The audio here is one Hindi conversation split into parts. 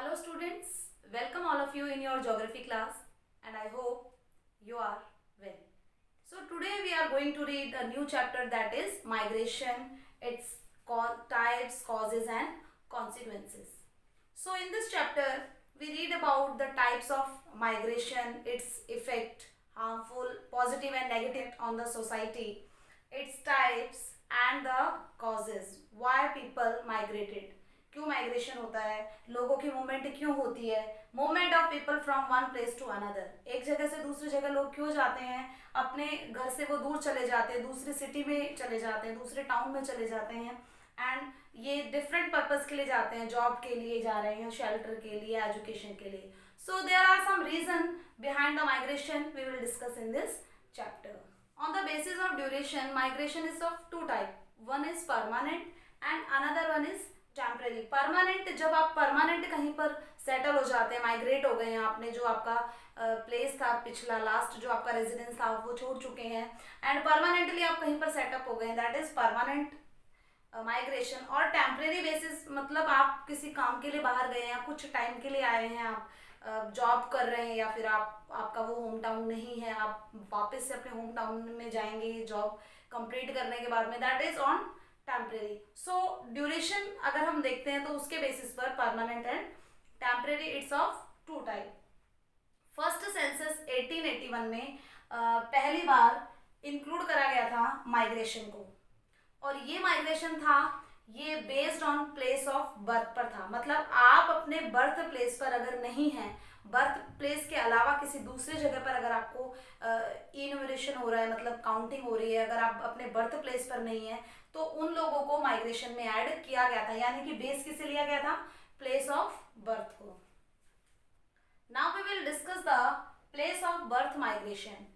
Hello students, welcome all of you in your geography class and I hope you are well. So today we are going to read a new chapter, that is migration, its types, causes and consequences. So in this chapter we read about the types of migration, its effect, harmful, positive and negative on the society, its types and the causes, why people migrated, क्यों माइग्रेशन होता है, लोगों की मूवमेंट क्यों होती है, movement of people from one place to another, एक जगह से दूसरी जगह लोग क्यों जाते हैं, अपने घर से वो दूर चले जाते हैं, दूसरी सिटी में चले जाते हैं, दूसरे टाउन में चले जाते हैं एंड ये डिफरेंट पर्पस के लिए जाते हैं, जॉब के लिए जा रहे हैं, शेल्टर के लिए, एजुकेशन के लिए. So there are some reason behind the migration we will discuss in this chapter. On the basis of duration, migration is of two type. One is permanent and another one is temporary. Permanent, जब आप परमानेंट कहीं पर सेटल हो जाते हैं, माइग्रेट हो गए हैं, आपने जो आपका प्लेस था पिछला, लास्ट जो आपका रेजिडेंस था वो छोड़ चुके हैं एंड परमानेंटली आप कहीं पर सेटअप हो गए हैं, दैट इज परमानेंट माइग्रेशन. और टेम्परेरी बेसिस मतलब आप किसी काम के लिए बाहर गए हैं, कुछ टाइम के लिए आए हैं, आप जॉब कर रहे हैं या फिर आपका वो होम टाउन नहीं है, आप वापस से अपने होम टाउन में जाएंगे जॉब कंप्लीट करने के बाद में, that is on temporary. So duration अगर हम देखते हैं तो उसके बेसिस पर permanent and temporary it's of two type. First census 1881 में पहली बार इंक्लूड करा गया था माइग्रेशन को, और ये माइग्रेशन था, ये based on place of birth पर था. मतलब आप अपने बर्थ प्लेस पर अगर नहीं हैं, बर्थ प्लेस के अलावा किसी दूसरे जगह पर अगर आपको इन्यूमरेशन हो रहा है, मतलब काउंटिंग हो रही है, अगर आप अपने बर्थ प्लेस पर नहीं है तो उन लोगों को माइग्रेशन में ऐड किया गया था, यानी कि बेस किसे लिया गया था, प्लेस ऑफ बर्थ को. Now we will discuss the place of birth migration.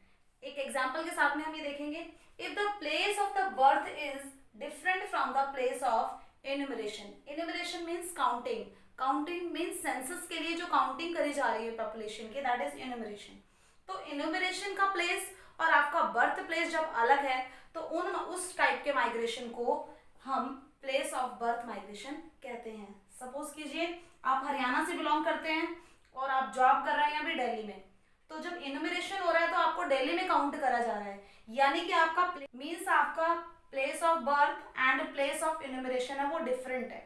एक एग्जांपल के साथ में हम ये देखेंगे. If the place of the birth is different from the place of enumeration. Enumeration means counting, counting means census के लिए जो काउंटिंग करी जा रही है पॉपुलेशन की, दैट इज इन्यूमरेशन. तो इन्यूमरेशन का प्लेस और आपका बर्थ प्लेस जब अलग है तो उस टाइप के माइग्रेशन को हम प्लेस ऑफ बर्थ माइग्रेशन कहते हैं. सपोज कीजिए आप हरियाणा से बिलोंग करते हैं और आप जॉब कर रहे हैं अभी दिल्ली में, तो जब इन्यूमरेशन हो रहा है तो आपको दिल्ली में काउंट करा जा रहा है, यानी कि आपका मीन्स आपका place of birth and place of enumeration है वो डिफरेंट है.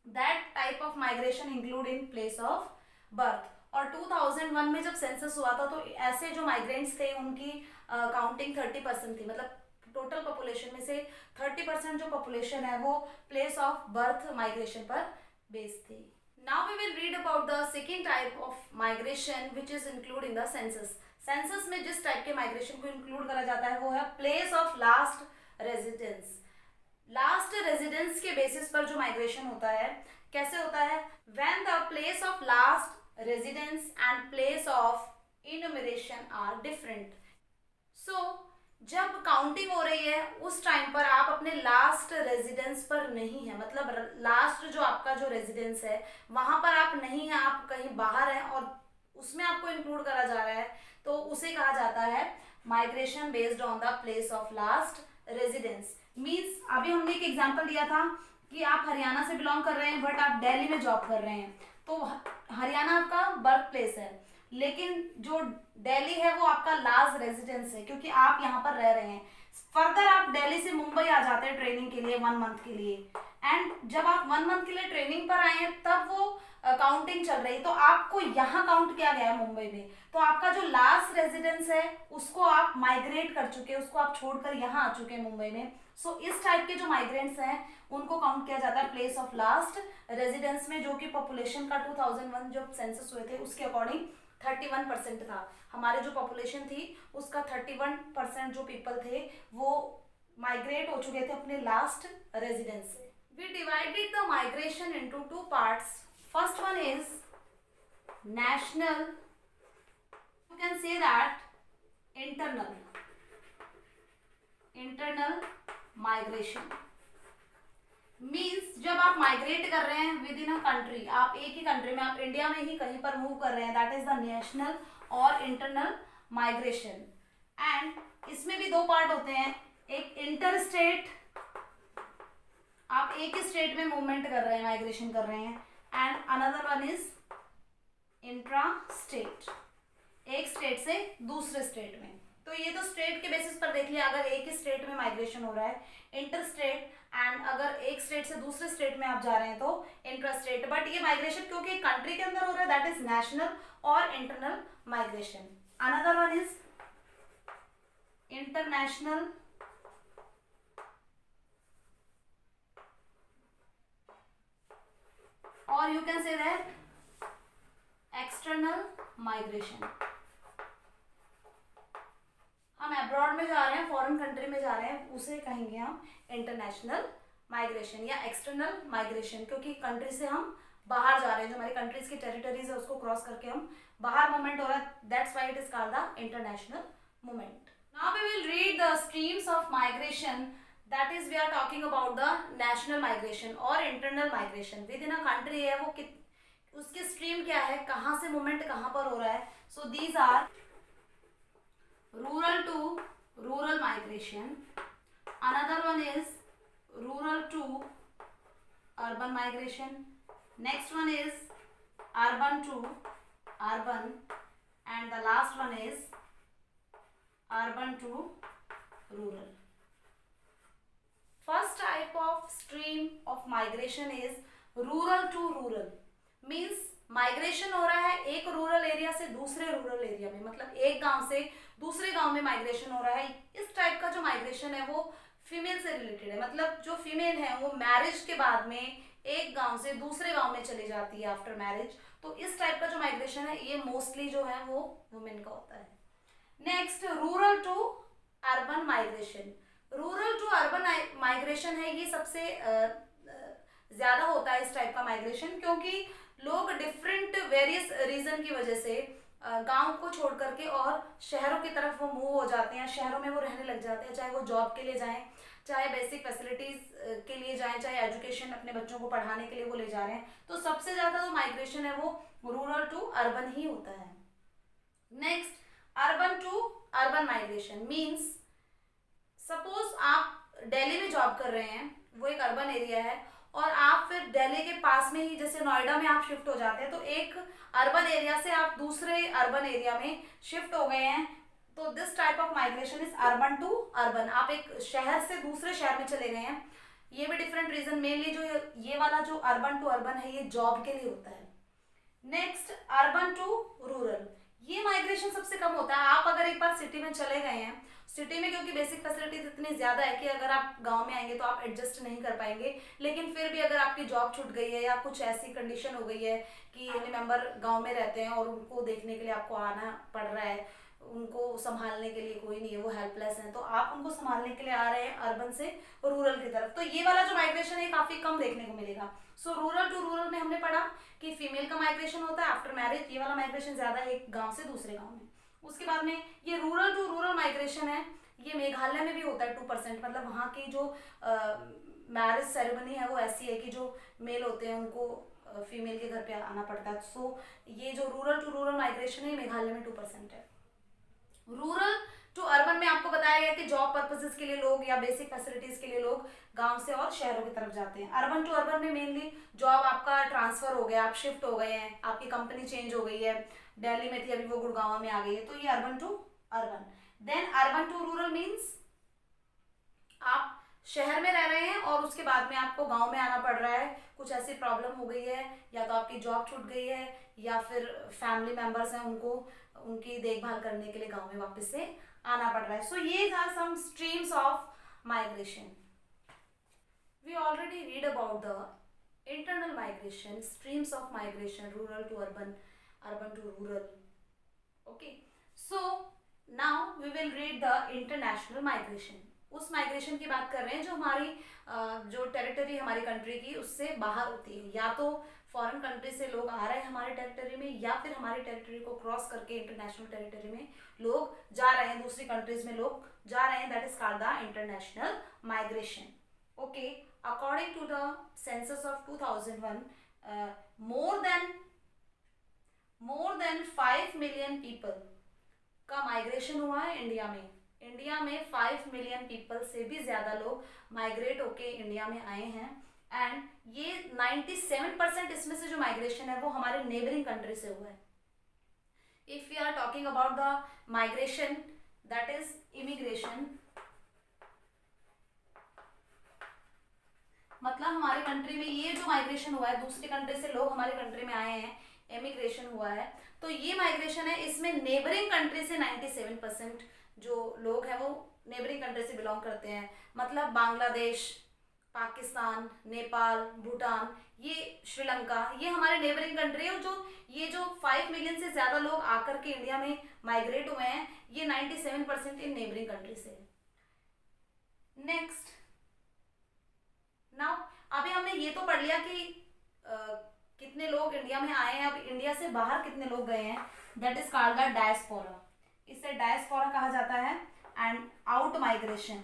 That type of migration include in place of birth. और 2001 में जब सेंसस हुआ था तो ऐसे जो माइग्रेंट्स थे उनकी काउंटिंग 30% थी, मतलब टोटल पॉपुलेशन में से 30% जो पॉपुलेशन है वो प्लेस ऑफ बर्थ माइग्रेशन पर बेस्ड थी. Now we will read about the second type of migration which is include in the census. Census में जिस टाइप के माइग्रेशन को इंक्लूड करा जाता है वो है place of last residence. Last residence के बेसिस पर जो माइग्रेशन होता है, कैसे होता है, when the place of last residence and place of enumeration are different. So जब काउंटिंग हो रही है उस टाइम पर आप अपने लास्ट रेजिडेंस पर नहीं है, मतलब लास्ट जो आपका जो रेजिडेंस है वहां पर आप नहीं है, आप कहीं बाहर हैं और उसमें आपको इंक्लूड करा जा रहा है, तो उसे कहा जाता है migration based on the place of last residence. Means अभी हमने एक एग्जाम्पल दिया था कि आप हरियाणा से बिलोंग कर रहे हैं बट आप दिल्ली में जॉब कर रहे हैं, तो हरियाणा आपका बर्थ प्लेस है लेकिन जो दिल्ली है वो आपका लास्ट रेजिडेंस है क्योंकि आप यहाँ पर रह रहे हैं. फर्दर आप दिल्ली से मुंबई आ जाते हैं ट्रेनिंग के लिए 1 मंथ के लिए, एंड जब आप 1 मंथ के लिए ट्रेनिंग पर आए हैं तब वो काउंटिंग चल रही है, तो आपको यहाँ काउंट किया गया है मुंबई में, तो आपका जो लास्ट रेजिडेंस है उसको आप माइग्रेट कर चुके हैं, उसको आप छोड़कर यहाँ आ चुके हैं मुंबई में. सो इस टाइप के जो माइग्रेंट्स हैं उनको काउंट किया जाता है प्लेस ऑफ लास्ट रेजिडेंस में, जो कि पॉपुलेशन का 2001 जब सेंसस हुए थे उसके अकॉर्डिंग 31% था. हमारे जो पॉपुलेशन थी उसका 31% जो पीपल थे वो माइग्रेट हो चुके थे अपने लास्ट रेजिडेंस से. We divided the migration into 2 parts. First one is national, you can say that internal migration. Means जब आप माइग्रेट कर रहे हैं विद इन अ कंट्री, आप एक ही कंट्री में, आप इंडिया में ही कहीं पर मूव कर रहे हैं, दैट इज द नेशनल और इंटरनल माइग्रेशन. एंड इसमें भी 2 पार्ट होते हैं, एक इंटर स्टेट, आप एक ही स्टेट में मूवमेंट कर रहे हैं, माइग्रेशन कर रहे हैं, and another one is intra state, एक स्टेट से दूसरे स्टेट में। तो ये तो स्टेट के बेसिस पर देख लिया, अगर एक ही स्टेट में माइग्रेशन हो रहा है इंटर स्टेट, एंड अगर एक स्टेट से दूसरे स्टेट में आप जा रहे हैं तो इंट्रा स्टेट। बट ये माइग्रेशन क्योंकि कंट्री के अंदर हो रहा है दैट इज नेशनल और internal migration. Another one is international और you can say that external migration. हम अब्रॉड में जा रहे हैं, फॉरेन कंट्री में जा रहे हैं, उसे कहेंगे हम इंटरनेशनल माइग्रेशन या एक्सटर्नल माइग्रेशन, क्योंकि कंट्री से हम बाहर जा रहे हैं, जो हमारी कंट्रीज की टेरिटरीज है उसको क्रॉस करके हम बाहर मूवमेंट हो रहा है, that's why it is called the international movement. Now we will read the streams of migration, that is we are talking about the national migration और internal migration within a country है वो उसकी स्ट्रीम क्या है, कहाँ से मूवमेंट कहाँ पर हो रहा है। So these are rural to rural migration, another one is rural to urban migration, next one is urban to urban, and the last one is urban to rural. First type of stream of migration is rural to rural, means migration हो रहा है एक रूरल एरिया से दूसरे रूरल एरिया में, मतलब एक गांव से दूसरे गांव में माइग्रेशन हो रहा है। इस टाइप का जो माइग्रेशन है वो फीमेल से रिलेटेड है, मतलब जो फीमेल है वो मैरिज के बाद में एक गांव से दूसरे गांव में चली जाती है आफ्टर मैरिज। तो इस टाइप का जो माइग्रेशन है ये मोस्टली जो है वो वुमेन का होता है। Next rural to urban migration. Rural to urban migration है, ये सबसे ज्यादा होता है इस टाइप का माइग्रेशन, क्योंकि लोग डिफरेंट वेरियस रीजन की वजह से गांव को छोड़ करके और शहरों की तरफ वो मूव हो जाते हैं, शहरों में वो रहने लग जाते हैं, चाहे वो जॉब के लिए जाएं, चाहे बेसिक फैसिलिटीज के लिए जाएं, चाहे एजुकेशन अपने बच्चों को पढ़ाने के लिए वो ले जा रहे हैं। तो सबसे ज्यादा जो माइग्रेशन है वो रूरल टू अर्बन ही होता है। Next urban to urban migration means suppose आप दिल्ली में जॉब कर रहे हैं, वो एक अर्बन एरिया है, और आप फिर दिल्ली के पास में ही जैसे नोएडा में आप शिफ्ट हो जाते हैं, तो एक अर्बन एरिया से आप दूसरे अर्बन एरिया में शिफ्ट हो गए हैं। तो this type of migration is urban to urban, आप एक शहर से दूसरे शहर में चले गए हैं। ये भी डिफरेंट रीजन, मेनली जो ये वाला जो अर्बन टू अर्बन है ये जॉब के लिए होता है। नेक्स्ट अर्बन टू रूरल, ये माइग्रेशन सबसे कम होता है। आप अगर एक बार सिटी में चले गए हैं, सिटी में क्योंकि बेसिक फैसिलिटीज इतनी ज्यादा है कि अगर आप गांव में आएंगे तो आप एडजस्ट नहीं कर पाएंगे, लेकिन फिर भी अगर आपकी जॉब छूट गई है या कुछ ऐसी कंडीशन हो गई है कि फैमिली मेंबर गांव में रहते हैं और उनको देखने के लिए आपको आना पड़ रहा है, उनको संभालने के लिए कोई नहीं है, वो हेल्पलेस हैं, तो आप उनको संभालने के लिए आ रहे हैं अर्बन से रूरल की तरफ, तो ये वाला जो माइग्रेशन है काफी कम देखने को मिलेगा। सो रूरल टू रूरल में हमने पढ़ा कि फीमेल का माइग्रेशन होता है आफ्टर मैरिज, ये वाला माइग्रेशन ज्यादा है एक गांव से दूसरे गांव में। उसके बाद में ये रूरल टू रूरल माइग्रेशन है, ये मेघालय में भी होता है 2%, मतलब वहाँ की जो मैरिज सेरेमनी है वो ऐसी है कि जो मेल होते हैं उनको फीमेल के घर पे आना पड़ता है। सो ये जो रूरल टू रूरल माइग्रेशन है मेघालय में 2% है। रूरल टू अर्बन में आपको बताया गया कि जॉब पर्पसेस के लिए लोग या बेसिक फैसिलिटीज के लिए लोग गांव से और शहरों की तरफ जाते हैं। अर्बन टू अर्बन में मेनली जॉब आपका ट्रांसफर हो गया, आप शिफ्ट हो गए हैं, आपकी कंपनी चेंज हो गई है, दिल्ली में थी अभी वो गुड़गांव में आ गई है, तो ये urban to urban. Then urban to rural means आप शहर में रह रहे हैं और उसके बाद में आपको गांव में आना पड़ रहा है, कुछ ऐसी प्रॉब्लम हो गई है, या तो आपकी जॉब छूट गई है या फिर फैमिली मेंबर्स हैं उनको उनकी देखभाल करने के लिए गांव में वापस से आना पड़ रहा है। सो ये था some streams of migration. We already read about the internal migration, streams of migration, rural to urban, urban to rural. Okay, so now we will read the international migration. उस माइग्रेशन की बात कर रहे हैं जो हमारी जो टेरिटरी हमारी कंट्री की उससे बाहर होती है, या तो फॉरेन कंट्री से लोग आ रहे हैं हमारे टेरिटरी में, या फिर हमारी टेरिटरी को क्रॉस करके इंटरनेशनल टेरिटरी में लोग जा रहे हैं, दूसरी कंट्रीज में लोग जा रहे हैं, that is called the international migration. Okay, according to the census of 2001 more than 5 million people का माइग्रेशन हुआ है इंडिया में। इंडिया में 5 मिलियन पीपल से भी ज्यादा लोग माइग्रेट होके इंडिया में आए हैं, एंड ये 97% इसमें से जो माइग्रेशन है वो हमारे नेबरिंग कंट्री से हुआ है। if we are talking about the migration, that is immigration, मतलब हमारे कंट्री में ये जो माइग्रेशन हुआ है, दूसरी कंट्री से लोग हमारे कंट्री में आए हैं, इमिग्रेशन हुआ है, तो ये माइग्रेशन है, इसमें नेबरिंग कंट्री से 97% जो लोग हैं वो नेबरिंग कंट्री से बिलोंग करते हैं, मतलब बांग्लादेश, पाकिस्तान, नेपाल, भूटान, ये श्रीलंका, ये हमारे नेबरिंग कंट्री है। जो ये जो 5 मिलियन से ज्यादा लोग आकर के इंडिया में माइग्रेट हुए हैं, ये 97% इन नेबरिंग कंट्री से। नेक्स्ट, नाउ अभी हमने ये तो पढ़ लिया कि कितने लोग इंडिया में आए हैं, अब इंडिया से बाहर कितने लोग गए हैं, that is called the diaspora. इसे डायस्पोरा कहा जाता है। एंड आउट माइग्रेशन,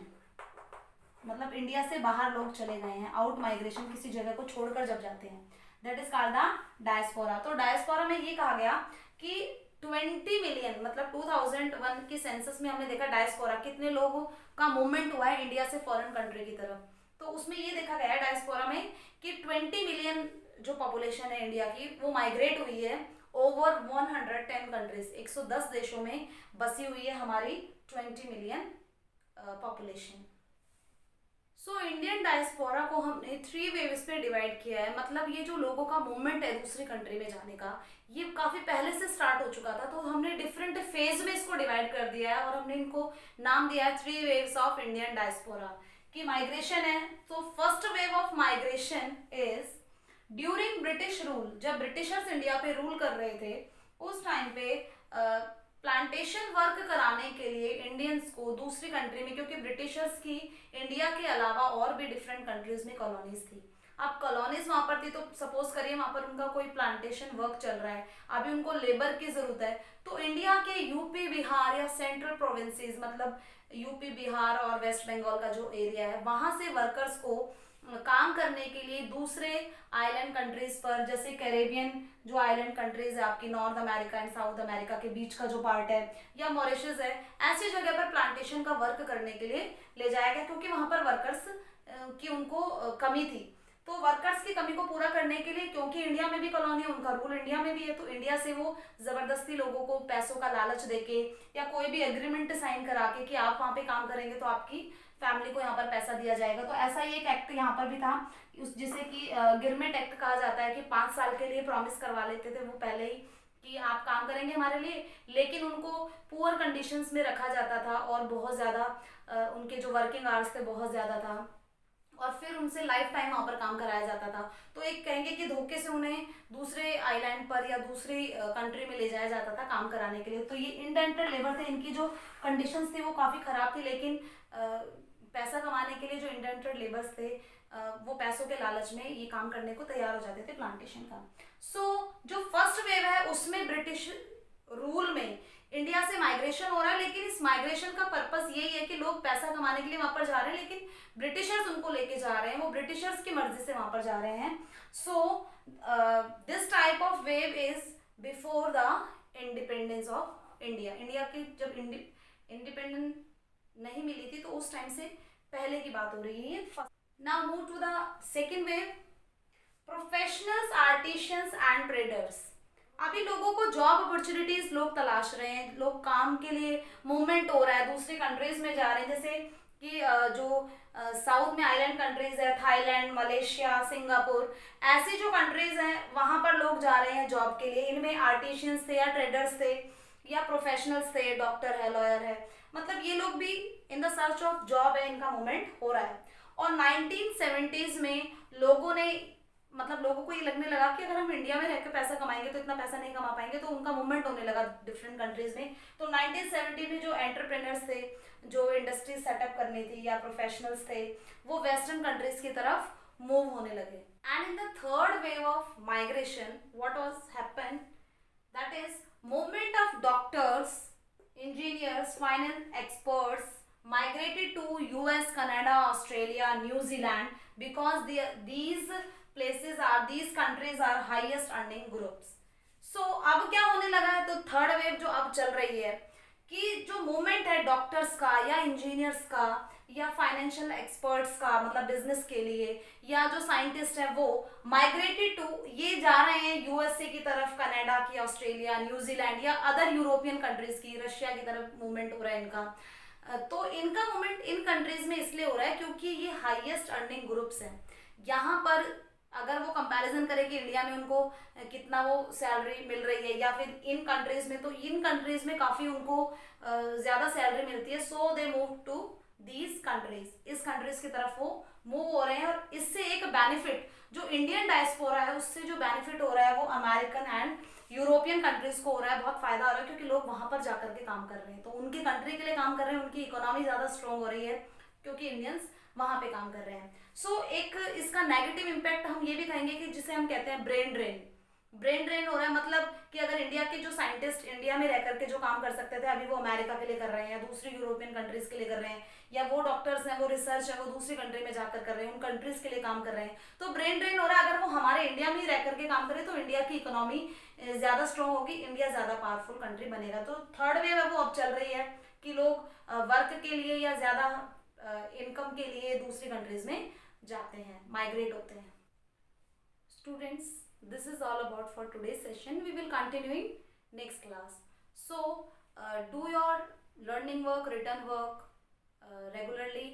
मतलब इंडिया से बाहर लोग चले गए हैं, आउट माइग्रेशन, किसी जगह को छोड़कर जब जाते हैं, that is called the diaspora. तो डायस्पोरा में ये कहा गया कि 20 मिलियन, मतलब 2001 की सेंसस में हमने देखा डायस्पोरा कितने लोगों का मूवमेंट हुआ है इंडिया से फॉरेन कंट्री की तरफ। तो उसमें ये देखा गया है डायस्पोरा में कि 20 मिलियन जो पॉपुलेशन है इंडिया की, वो माइग्रेट हुई है ओवर 110 कंट्रीज, 110 देशों में बसी हुई है हमारी 20 million population. So Indian diaspora को हमने 3 वेव्स पे डिवाइड किया है, मतलब ये जो लोगों का मूवमेंट है दूसरी कंट्री में जाने का, ये काफी पहले से स्टार्ट हो चुका था, तो हमने डिफरेंट फेज में इसको डिवाइड कर दिया है और हमने इनको नाम दिया है 3 वेव्स ऑफ इंडियन डायस्पोरा की माइग्रेशन है। तो first wave of migration is during British rule, जब ब्रिटिशर्स इंडिया पे रूल कर रहे थे उस टाइम पे प्लांटेशन वर्क कराने के लिए इंडियंस को दूसरी कंट्री में, क्योंकि ब्रिटिशर्स की इंडिया के अलावा और भी डिफरेंट कंट्रीज में कॉलोनीज थी, अब कॉलोनीज वहां पर थी, तो सपोज करिए वहां पर उनका कोई प्लांटेशन वर्क चल रहा है, अभी उनको लेबर की जरूरत है, तो इंडिया के यूपी, बिहार या सेंट्रल प्रोविंसेस, मतलब यूपी, बिहार और वेस्ट बंगाल का जो एरिया है, वहां से वर्कर्स को काम करने के लिए दूसरे आइलैंड कंट्रीज पर, जैसे कैरेबियन जो आइलैंड कंट्रीज है आपकी, north America and south America के बीच का जो पार्ट है, या मॉरिशस है, ऐसी जगह पर प्लांटेशन का वर्क करने के लिए ले जाया गया, क्योंकि वहां पर वर्कर्स की उनको कमी थी। तो वर्कर्स की कमी को पूरा करने के लिए, क्योंकि इंडिया में भी कॉलोनी है, उनका रूल इंडिया में भी है, तो इंडिया से वो जबरदस्ती लोगों को पैसों का लालच देके या कोई भी एग्रीमेंट साइन करा के कि आप वहां पे काम करेंगे तो आपकी फैमिली को यहाँ पर पैसा दिया जाएगा, तो ऐसा ही एक एक्ट यहाँ पर भी था, जिसे कि गिरमिट एक्ट कहा जाता है, कि 5 साल के लिए प्रॉमिस करवा लेते थे वो पहले ही कि आप काम करेंगे हमारे लिए, लेकिन उनको पुअर कंडीशंस में रखा जाता था और बहुत ज़्यादा उनके जो वर्किंग आवर्स थे बहुत ज़्यादा था, और फिर उनसे लाइफ टाइम वहाँ पर काम कराया जाता था। तो एक कहेंगे कि धोखे से उन्हें दूसरे आइलैंड पर या दूसरी कंट्री में ले जाया जाता था काम कराने के लिए। तो ये इंडेंटेड लेबर थे, इनकी जो कंडीशंस थी वो काफ़ी ख़राब थी, लेकिन पैसा कमाने के लिए जो इंडेंटेड लेबर्स थे वो पैसों के लालच में ये काम करने को तैयार हो जाते थे प्लांटेशन का। सो जो फर्स्ट वेव है उसमें ब्रिटिश रूल में इंडिया से माइग्रेशन हो रहा है, लेकिन इस माइग्रेशन का पर्पस यही है कि लोग पैसा कमाने के लिए वहां पर जा रहे हैं, लेकिन ब्रिटिशर्स उनको लेके जा रहे हैं, वो ब्रिटिशर्स की मर्जी से वहां पर जा रहे हैं। So this type of wave is before the independence of India. India की जब इंडिपेंडेंस नहीं मिली थी तो उस टाइम से पहले की बात हो रही है। Now move to the second wave, professionals, artisans and traders. अभी लोगों को जॉब अपॉर्चुनिटीज लोग तलाश रहे हैं, लोग काम के लिए मूवमेंट हो रहा है, दूसरी कंट्रीज में जा रहे हैं, जैसे कि जो साउथ में आइलैंड कंट्रीज है, थाईलैंड, मलेशिया, सिंगापुर, ऐसी जो कंट्रीज हैं वहां पर लोग जा रहे हैं जॉब के लिए। इनमें आर्टिशियंस थे या ट्रेडर्स थे या प्रोफेशनल्स थे, डॉक्टर है, लॉयर है, मतलब ये लोग भी in the search of job है, इनका मूवमेंट हो रहा है। और 1970s में लोगों ने, मतलब लोगों को ये लगने लगा कि अगर हम इंडिया में रहकर पैसा कमाएंगे तो इतना पैसा नहीं कमा पाएंगे, तो उनका मूवमेंट होने लगा डिफरेंट कंट्रीज में। तो 1970 में जो एंटरप्रेन्योर्स थे, जो इंडस्ट्री सेटअप करनी थी या प्रोफेशनल्स थे, वो वेस्टर्न कंट्रीज की तरफ मूव होने लगे। And in the third wave of migration what was happen, that is movement of doctors, engineers, finance experts migrated to US, Canada, Australia, New Zealand because these places are, these countries are highest earning groups. So अब क्या होने लगा है, तो थर्ड वेव जो अब चल रही है कि जो मूवमेंट है डॉक्टर्स का या इंजीनियर्स का या फाइनेंशियल एक्सपर्ट्स का मतलब बिजनेस के लिए, या जो साइंटिस्ट है वो माइग्रेटेड टू, ये जा रहे हैं यूएसए की तरफ, कनाडा की, ऑस्ट्रेलिया, न्यूजीलैंड या अदर यूरोपियन कंट्रीज की, रशिया की तरफ मूवमेंट हो रहा है इनका। तो इनका मूवमेंट इन कंट्रीज में इसलिए हो रहा है क्योंकि ये हाईएस्ट अर्निंग ग्रुप्स हैं। यहाँ पर अगर वो कंपैरिजन करें कि इंडिया में उनको कितना वो सैलरी मिल रही है या फिर इन कंट्रीज में, तो इन कंट्रीज में काफ़ी उनको ज़्यादा सैलरी मिलती है। So they move to these countries, इस कंट्रीज की तरफ वो मूव हो रहे हैं। और इससे एक बेनिफिट जो इंडियन डायस्पोरा है उससे जो बेनिफिट हो रहा है वो अमेरिकन एंड यूरोपियन कंट्रीज को हो रहा है, बहुत फायदा हो रहा है क्योंकि लोग वहां पर जाकर के काम कर रहे हैं, तो उनकी कंट्री के लिए काम कर रहे हैं, उनकी इकोनॉमी ज़्यादा स्ट्रॉन्ग हो रही है क्योंकि इंडियंस वहां पे काम कर रहे हैं। सो एक इसका नेगेटिव इम्पैक्ट हम ये भी कहेंगे कि जिसे हम कहते हैं ब्रेन ड्रेन। ब्रेन ड्रेन हो रहा है मतलब कि अगर इंडिया के जो साइंटिस्ट इंडिया में रह करके जो काम कर सकते थे अभी वो अमेरिका के लिए कर रहे हैं या दूसरी यूरोपियन कंट्रीज के लिए कर रहे हैं, या वो डॉक्टर्स हैं, वो रिसर्च है, वो दूसरी कंट्री में जाकर कर रहे हैं, उन कंट्रीज के लिए काम कर रहे हैं, तो ब्रेन ड्रेन हो रहा है। अगर वो हमारे इंडिया में ही रह करके काम करे तो इंडिया की इकोनॉमी ज्यादा स्ट्रॉन्ग होगी, इंडिया ज्यादा पावरफुल कंट्री बनेगा। तो थर्ड वेव है वो अब चल रही है कि लोग वर्क के लिए या ज्यादा इनकम के लिए दूसरी कंट्रीज में जाते हैं, माइग्रेट होते हैं। Students, this is all about for today's session. We will continue in next class. So, do your learning work, written work regularly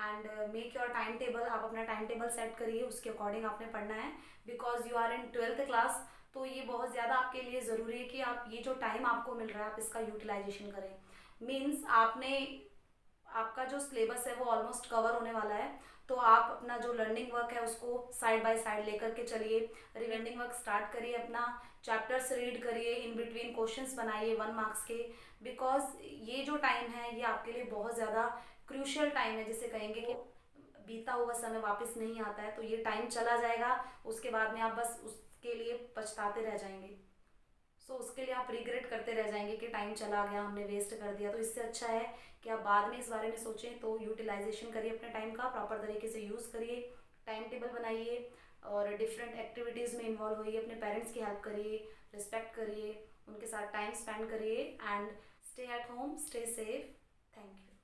and make your timetable. आप अपना टाइम टेबल सेट करिए, उसके अकॉर्डिंग आपने पढ़ना है because you are in 12th class. तो ये बहुत ज़्यादा आपके लिए ज़रूरी है कि आप ये जो टाइम आपको मिल रहा है आप इसका यूटिलाइजेशन करें। मीन्स आपका जो सिलेबस है वो ऑलमोस्ट कवर होने वाला है, तो आप अपना जो लर्निंग वर्क है उसको साइड बाय साइड लेकर के चलिए। रिवाइंडिंग वर्क स्टार्ट करिए, अपना चैप्टर्स रीड करिए, इन बिटवीन क्वेश्चंस बनाइए 1 मार्क्स के, बिकॉज ये जो टाइम है ये आपके लिए बहुत ज़्यादा क्रूशियल टाइम है, जिसे कहेंगे कि बीता हुआ समय वापस नहीं आता है। तो ये टाइम चला जाएगा, उसके बाद में आप बस उसके लिए पछताते रह जाएंगे। सो उसके लिए आप रिग्रेट करते रह जाएंगे कि टाइम चला गया, हमने वेस्ट कर दिया। तो इससे अच्छा है कि आप बाद में इस बारे में सोचें। तो यूटिलाइजेशन करिए अपने टाइम का, प्रॉपर तरीके से यूज़ करिए, टाइम टेबल बनाइए और डिफरेंट एक्टिविटीज़ में इन्वॉल्व होइए, अपने पेरेंट्स की हेल्प करिए, रिस्पेक्ट करिए, उनके साथ टाइम स्पेंड करिए and stay at home, stay safe. Thank you.